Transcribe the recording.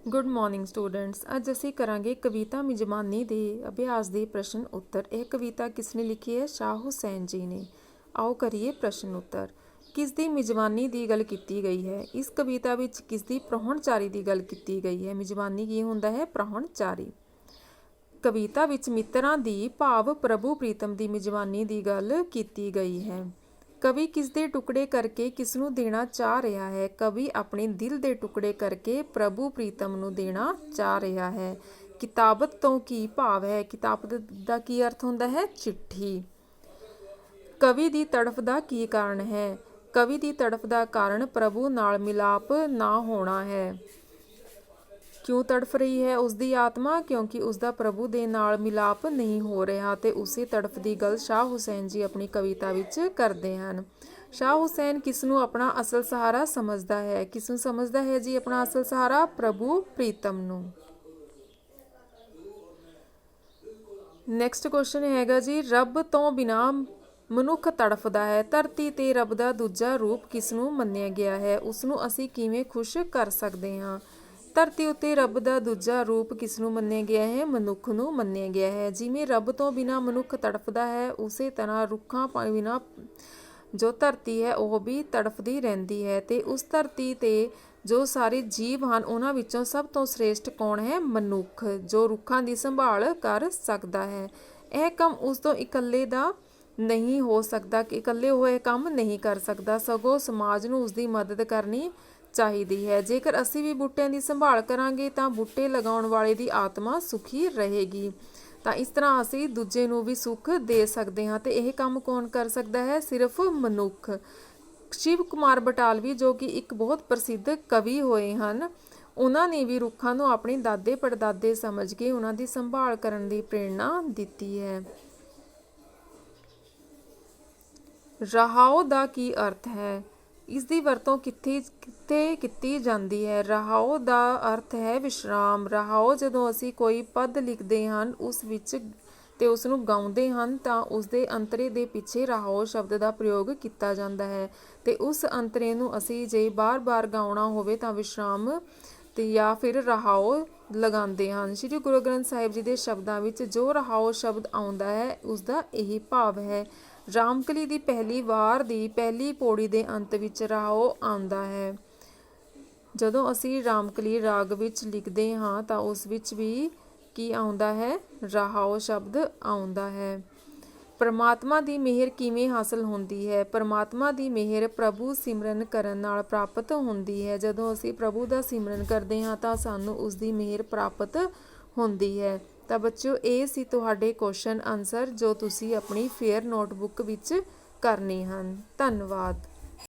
Good morning students. अज असी करांगे कविता मिजमानी दे अभ्यास दे प्रश्न उत्तर। यह कविता किसने लिखी है? शाह हुसैन जी ने। आओ करिए प्रश्न उत्तर। किस दी मिजमानी की गल की गई है? इस कविता विच किस दी प्राहुणचारी की गल की गई है? मिजमानी की हुंदा है? प्राहुणचारी। कविता विच मित्रां दी भाव प्रभु प्रीतम की मिजमानी की गल की गई है। कवि किस दे टुकड़े करके किस नूं देना चाह रहा है? कवि अपने दिल दे टुकड़े करके प्रभु प्रीतम नूं देना चाह रहा है। किताबत तो की भाव है? किताबत दा की अर्थ हुंदा है? चिट्ठी। कवि दी तड़फ दा की कारण है? कवि दी तड़फ दा कारण प्रभु नाल मिलाप ना होना है। क्यों तड़फ रही है उसकी आत्मा? क्योंकि उसका प्रभु दे नाल मिलाप नहीं हो रहा। तो उसी तड़फ की गल शाह हुसैन जी अपनी कविता विच करते हैं। शाह हुसैन किसनों अपना असल सहारा समझदा है? किसनों समझदा है जी अपना असल सहारा? प्रभु प्रीतम नूं। नैक्सट क्वेश्चन हैगा जी, रब तो बिना मनुख तड़फदा है। धरती ते रब दा दूजा रूप किसनों मन्निया गया है? उसनों असी किवें खुश कर सकते हाँ? धरती उत्ते रब दा दूजा रूप किसनों मन्निया गया है? मनुख नूं मन्निया गया है। जिवें रब तो बिना मनुख तड़फदा है, उसे तरह रुखां बिना जो धरती है वह भी तड़फदी रहिंदी है। ते उस धरती ते जो सारे जीव हैं उन्हां विचों सब तो श्रेष्ठ कौन है? मनुख, जो रुखां दी संभाल कर सकदा है। यह काम उस तो इकल्ले दा नहीं हो सकता कि इकल्ले होए काम नहीं कर सकता, सगों समाज नूं उसदी मदद करनी चाहिदी है। जेकर असी भी बूटिਆਂ ਦੀ संभाल करांगे ਤਾਂ बूटे लगाउण वाले ਦੀ आत्मा सुखी रहेगी। ਤਾਂ इस तरह असी दूजे ਨੂੰ भी सुख दे सकते हाँ। तो यह काम कौन कर सकता है? सिर्फ मनुख। शिव कुमार बटालवी जो कि एक बहुत प्रसिद्ध कवि होए हैं, उन्होंने भी रुखां ਨੂੰ अपने दादे पड़दादे समझ के उन्हां ਦੀ संभाल करन ਦੀ प्रेरणा ਦਿੱਤੀ है। रहाओ दा की अर्थ है? इसकी वरतों कित्थे कीती जाती है? रहाओ दा अर्थ है विश्राम। रहाओ जदों असी कोई पद लिखते हैं उस विच ते उसनूं गाउंदे हैं तां उसदे अंतरे दे पिछे रहाओ शब्द का प्रयोग किया जाता है। ते उस अंतरे नूं असी जे बार बार गाउणा होवे तां विश्राम ते या फिर रहाओ लगाते हैं। श्री गुरु ग्रंथ साहिब जी के शब्दों में जो रहाओ शब्द आउंदा है उसका यही भाव है। रामकली की पहली वार की पहली पौड़ी के अंत विच रहाओ आउंदा है। जदों असी रामकली राग विच लिखते हाँ तो उस विच भी की आउंदा है? रहाओ शब्द आउंदा है। परमात्मा की मेहर किवें हासिल होंदी है? परमात्मा की मेहर प्रभु सिमरन करन नाल प्राप्त होंदी है। जदों असी प्रभु का सिमरन करते हाँ तो सानूं उसकी मेहर प्राप्त होंदी है। तो बच्चों ये सी तुहाडे क्वेश्चन आंसर जो तुसी अपनी फेयर नोटबुक विच करने हैं। धन्यवाद।